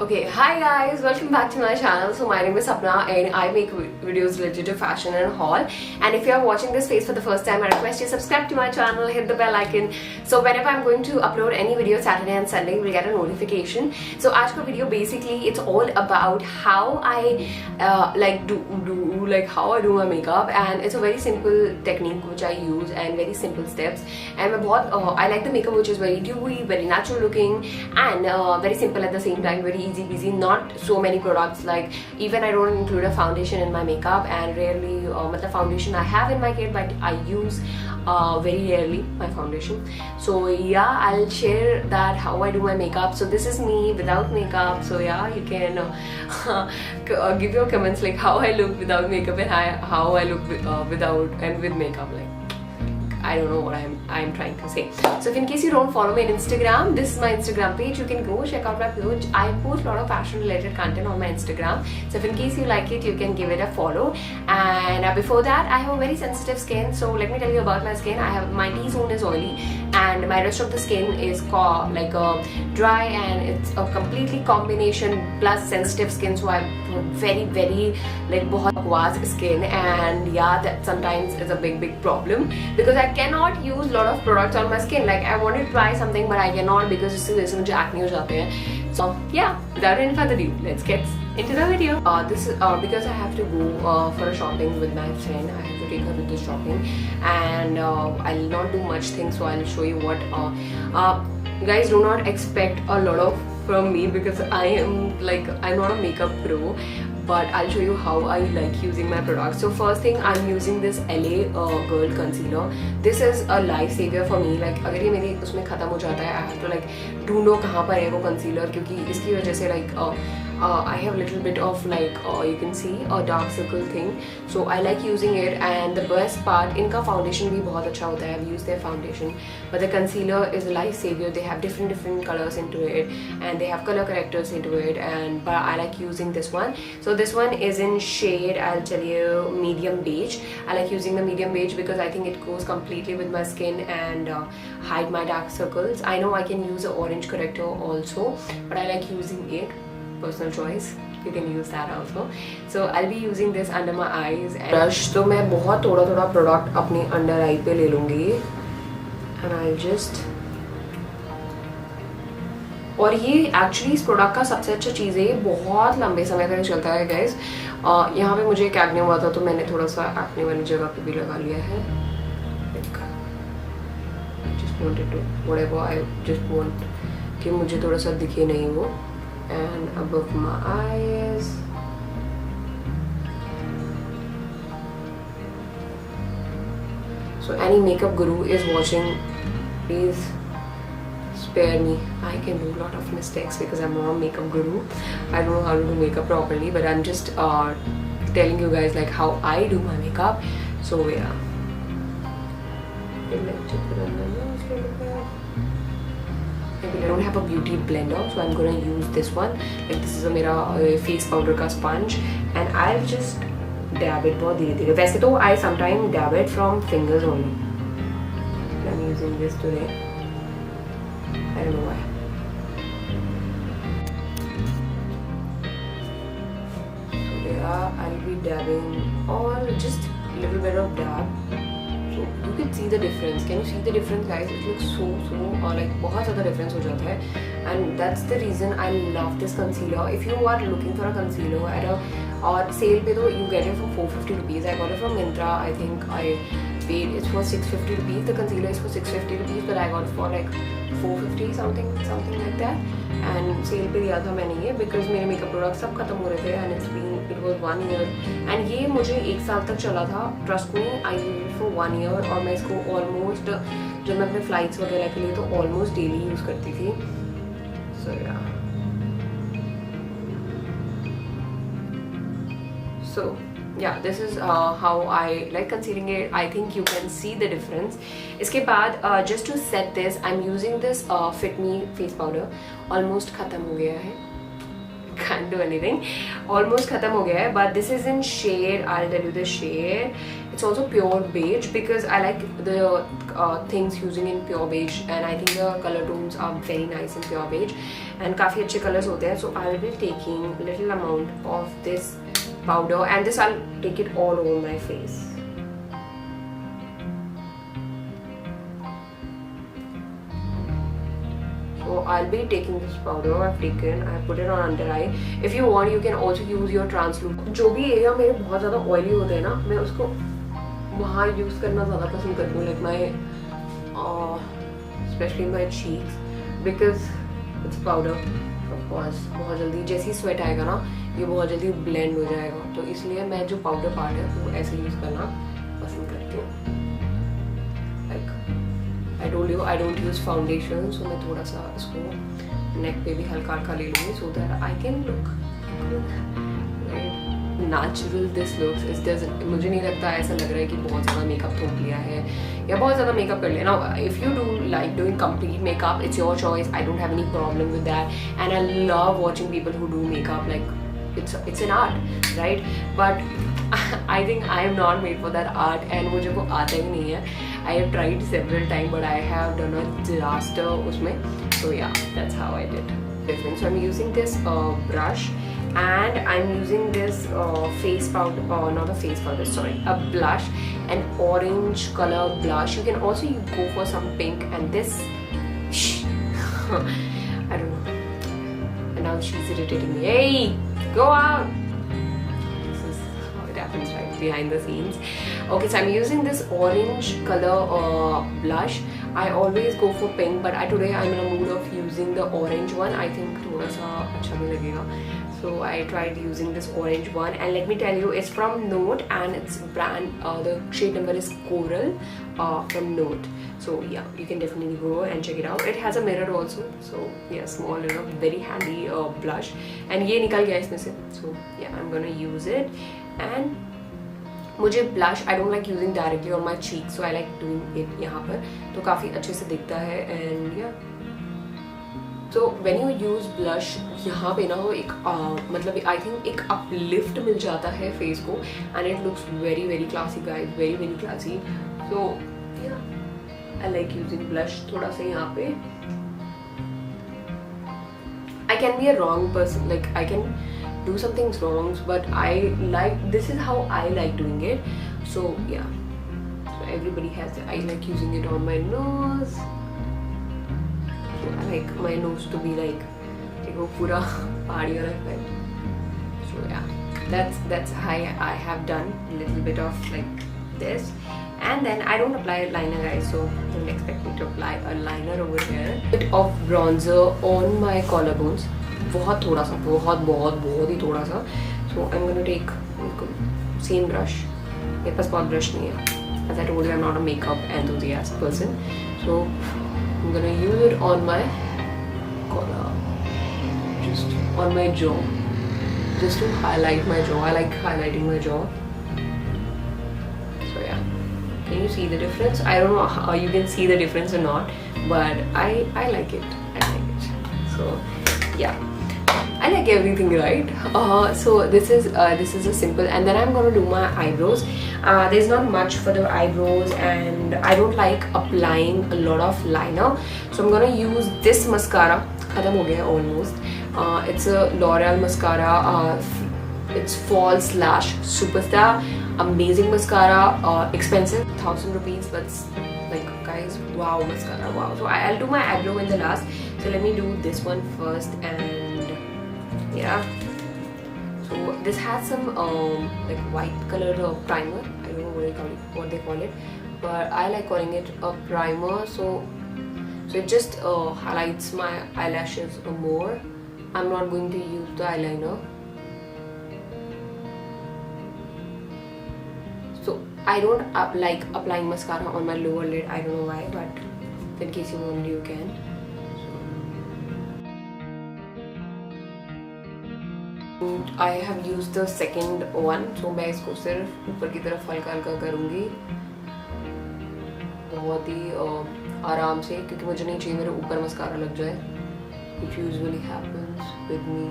Okay, hi guys, welcome back to my channel. So my name is Sapna and I make videos related to fashion and haul. And if you are watching this face for the first time, I request you subscribe to my channel, hit the bell icon. So whenever I'm going to upload any video Saturday and Sunday, you will get a notification. So आज का video basically it's all about how I how I do my makeup, and it's a very simple technique which I use and very simple steps. And I like the makeup which is very dewy, very natural looking, and very simple at the same time, very easy peasy, not so many products. Like even I don't include a foundation in my makeup, and rarely the foundation I have in my kit, but I use very rarely my foundation. So yeah, I'll share that how I do my makeup. So this is me without makeup. So yeah, you can give your comments like how I look without makeup and how I look without and with makeup. Like I don't know what I'm trying to say. So if in case you don't follow me on Instagram, this is my Instagram page. You can go check out my page. I post a lot of fashion related content on my Instagram. So if in case you like it, you can give it a follow. And before that, I have a very sensitive skin. So let me tell you about my skin. My T-zone is oily, and my rest of the skin is dry, and it's a completely combination plus sensitive skin. So I have very बहुत बकवास skin, and yeah, that sometimes is a big problem because I cannot use lot of products on my skin. Like I want to try something but I cannot because इससे वजह से मुझे acne हो जाते हैं. So yeah, without any further ado, let's get into the video. This is because I have to go for a shopping with my friend. I have to take her to the shopping, and I'll not do much things, so I'll show you what guys, do not expect a lot of from me because I'm not a makeup pro, but I'll show you how I like using my products. So first thing, I'm using this LA Girl concealer. This is a lifesaver for me. Like अगर ये मेरी उसमें खत्म हो जाता है, I have to like ढूंढो कहाँ पर है वो concealer, क्योंकि इसकी वजह से I have a little bit of you can see a dark circle thing. So I like using it, and the best part, इनका foundation भी बहुत अच्छा होता है. I've used their foundation, but the concealer is a lifesaver. They have different colors into it, and they have color correctors into it. But I like using this one. So this one is in shade, I'll tell you, medium beige. I like using the medium beige because I think it goes completely with my skin and hide my dark circles. I know I can use an orange corrector also, but I like using it. Personal choice, you can use that also. So I'll be using this under my eyes. And brush तो मैं बहुत थोड़ा product अपनी under eye पे ले लूँगी, and I'll just. और ये actually इस product का सबसे अच्छा चीज़ है, ये बहुत लंबे समय तक चलता है guys. यहाँ पे मुझे एक acne हुआ था, तो मैंने थोड़ा सा acne वाली जगह पे भी लगा लिया है. Just wanted to whatever, I just want कि मुझे थोड़ा सा दिखे नहीं वो. And above my eyes. So any makeup guru is watching, please spare me. I can do a lot of mistakes because I'm not a makeup guru. I don't know how to do makeup properly, but I'm just telling you guys like how I do my makeup. So yeah. I don't have a beauty blender, so I'm gonna use this one. Like this is a मेरा face powder का sponge, and I'll just dab it बहुत धीरे-धीरे. वैसे तो I sometimes dab it from fingers only. I'm using this today. I don't know why. So yeah, I'll be dabbing all just a little bit of dab. So you can see the difference. Can you see the difference, guys? It looks so like बहुत ज़्यादा difference हो जाता है, and that's the reason I love this concealer. If you are looking for a concealer at a sale पे तो you get it for 450 rupees. I got it from Myntra. I think I paid it for 650 rupees. The concealer is for 650 rupees, but I got it for like 450 something like that. And sale पे लिया था मैंने ये because मेरे makeup products सब खत्म हो रहे थे, and it was 1 year. And ये मुझे 1 साल तक चला था. Trust me, I used it for 1 year, और मैं इसको almost जब मैं अपने flights वगैरह के लिए तो almost daily use करती थी. So yeah. So yeah, this is how I like concealing it. I think you can see the difference. इसके बाद just to set this, I'm using this Fit Me face powder. Almost खत्म हो गया है. Can't do anything. Almost खत्म हो गया है. But this is in shade. I'll tell you the shade. it's also pure beige because I like the things using in pure beige, and I think the color tones are very nice in pure beige and काफ़ी अच्छे colors होते हैं. So I will be taking little amount of this powder, and this I'll take it all over my face. So I'll be taking this powder I've taken, I put it on under eye. If you want, you can also use your translucent. जो भी area मेरे बहुत ज़्यादा oily होते हैं ना, मैं उसको वहाँ यूज़ करना ज़्यादा पसंद करती हूँ, like my especially my cheeks because it's powder. Of course बहुत जल्दी जैसे ही sweat आएगा ना, ये बहुत जल्दी blend हो जाएगा, तो इसलिए मैं जो powder part है वो ऐसे यूज़ करना पसंद करती हूँ. Like I told you I don't use foundation, so मैं थोड़ा सा इसको neck पे भी हल्का हल्का ले लूँगी so that I can look natural. This looks it doesn't, मुझे नहीं लगता ऐसा लग रहा है कि बहुत ज़्यादा मेकअप थोप लिया है या बहुत ज़्यादा मेकअप कर लिया. Now if you do like doing complete makeup, it's your choice. I don't have any problem with that, and I love watching people who do makeup. Like it's an art, right? But I think I am not made for that art, and मुझे वो आता ही नहीं है. I have tried several times, but I have done a disaster उसमें. So yeah, that's how I did. Different. So I'm using this brush, and I'm using this face powder, not a face powder, sorry, a blush, an orange color blush. You can also go for some pink, and this I don't know. And now she's irritating me. Hey, go out. This is how it happens, right, behind the scenes. Okay, so I'm using this orange color blush. I always go for pink, but today I'm in a mood of using the orange one. I think थोड़ा सा अच्छा भी लगेगा. So I tried using this orange one, and let me tell you, it's from Note, and its brand, the shade number is Coral from Note. So yeah, you can definitely go and check it out. It has a mirror also, so yeah, small enough, very handy blush. And ये निकल गया इसमें से. So yeah, I'm gonna use it. And मुझे blush I don't like using directly on my cheek, so I like doing it यहाँ पर, तो काफ़ी अच्छे से दिखता है. And yeah, so when you use blush यहाँ पे ना वो एक मतलब I think एक uplift मिल जाता है face को, and it looks very very classy guys, very very classy. So yeah, I like using blush थोड़ा सा यहाँ पे. I can be a wrong person, like I can do some things wrong, but I like, this is how I like doing it. So yeah, so everybody has it. I like using it on my nose. So I like my nose to be like वो पूरा पहाड़ी वाला effect. So yeah, that's how I have done a little bit of like this. And then I don't apply liner guys, so don't expect me to apply a liner over here. Bit of bronzer on my collarbones, बहुत थोड़ा सा, बहुत ही थोड़ा सा. So I'm gonna take same brush. मेरे पास बहुत brush नहीं है. As I told you, I'm not a makeup enthusiast person. So I'm gonna use it on my collar, just on my jaw, just to highlight my jaw. I like highlighting my jaw. So yeah, can you see the difference? I don't know how you can see the difference or not, but I like it. I like it. So yeah, I like everything, right? So this is a simple, and then I'm gonna do my eyebrows. There's not much for the eyebrows, and I don't like applying a lot of liner, so I'm gonna use this mascara. खत्म हो गया almost. It's a L'Oreal mascara. It's Fall Slash Superstar. Amazing mascara. Expensive, 1,000 rupees, but like guys, wow, mascara, wow. So I'll do my eyebrow in the last. So let me do this one first, and yeah. So this has some like white color primer. I don't know what they call it, but I like calling it a primer. So it just highlights my eyelashes more. I'm not going to use the eyeliner. So I don't like applying mascara on my lower lid. I don't know why, but in case you want, you can. I have used the second one, so मैं इसको सिर्फ ऊपर की तरफ हल्का हल्का करूँगी, बहुत ही आराम से, क्योंकि मुझे नहीं चाहिए मेरे ऊपर मस्कारा लग जाए, which usually happens with me.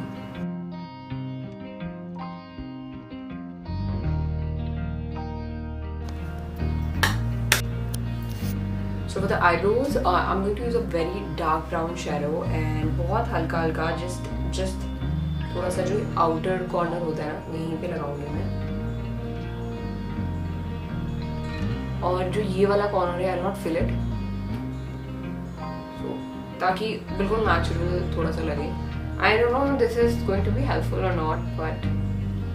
So for the eyebrows, I'm going to use a very dark brown shadow and बहुत हल्का हल्का just थोड़ा सा जो outer corner होता है ना वहीं पे लगाऊंगी मैं. और जो ये वाला corner है I'll not fill it. So ताकि बिल्कुल natural थोड़ा सा लगे. I don't know if this is going to be helpful or not, but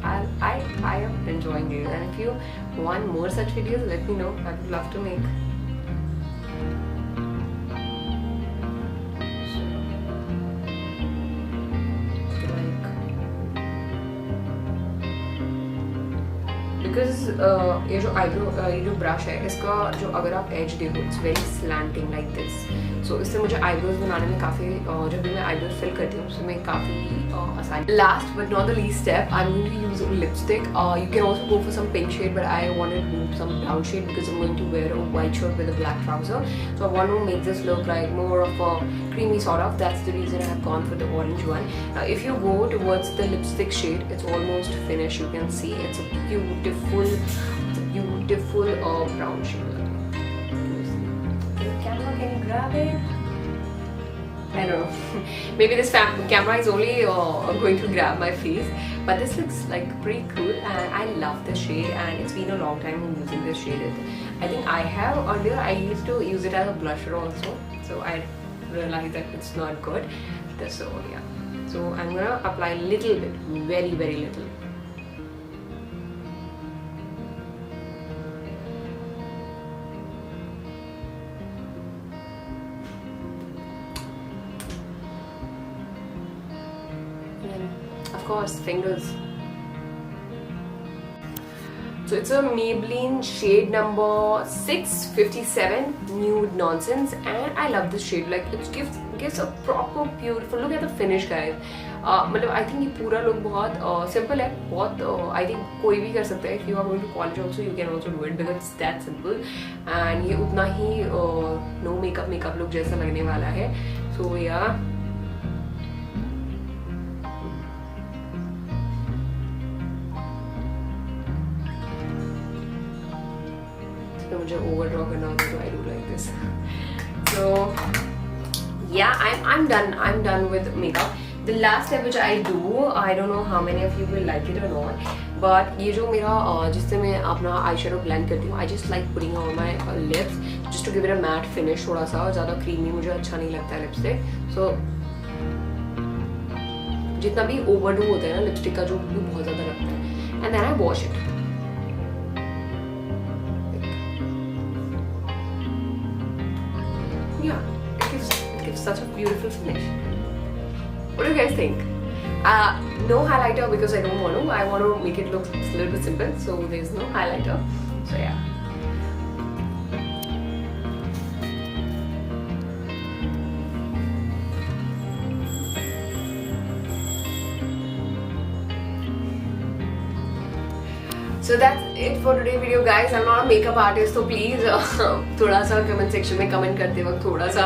I am enjoying it. And if you want more such videos, let me know. I would love to make. Because ये जो eyebrow ये जो brush है इसका जो अगर आप edge देखो it's very slanting like this. So इससे मुझे eyebrows बनाने में काफ़ी जब भी मैं eyebrows fill करती हूँ उसमें काफ़ी आसान. Last but not the least step, I'm going to use lipstick. You can also go for some pink shade, but I wanted to do some brown shade because I'm going to wear a white shirt with a black trouser. So I want to make this look like more of a creamy sort of. That's the reason I have gone for the orange one. Now if you go towards the lipstick shade, it's almost finished. You can see it's a beautiful brown shade. Camera, can you grab it? I don't know. Maybe this camera is only going to grab my face, but this looks like pretty cool and I love this shade and it's been a long time using this shade. I think I have earlier, I used to use it as a blusher also, so I realized that it's not good. So yeah, so I'm gonna apply a little bit, very little. Of course, fingers. So it's a Maybelline shade number 657 Nude Nonsense, and I love this shade. Like it gives a proper beautiful look at the finish, guys. मतलब I think ये पूरा look बहुत simple है, बहुत I think कोई भी कर सकता है. If you are going to college also, you can also do it because it's that simple. And ये उतना ही no makeup look जैसा लगने वाला है. So yeah. मुझे ओवर ड्रॉ करना होता है तो I do like this. So yeah, I'm done with makeup. The last step which I do, I don't know how many of you will like it or not, but ये जो मेरा जिससे मैं अपना eyeshadow blend करती हूँ, I just like putting on my lips just to give it a matte finish. थोड़ा सा ज़्यादा creamy मुझे अच्छा नहीं लगता है lipstick. So जितना भी overdo होता है ना lipstick का जो भी बहुत ज़्यादा लगता है, and then I wash it. Yeah, it gives such a beautiful finish. What do you guys think? No highlighter because I don't want to. I want to make it look a little bit simple, so there's no highlighter. So yeah. So that's it for today's video, guys. I'm not a makeup artist, so please थोड़ा सा comment section में comment करते वक्त थोड़ा सा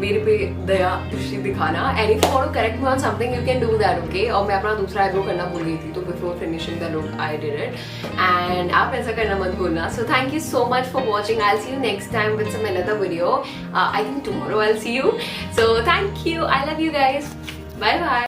मेरे पे दया दृष्टि दिखाना. And if you want to correct me on something, you can do that, okay? और मैं अपना दूसरा eyebrow करना भूल गई थी, तो before finishing the look, I did it. And आप ऐसा करना मत भूलना. So thank you so much for watching. I'll see you next time with some another video. I think tomorrow I'll see you. So thank you. I love you guys. Bye bye.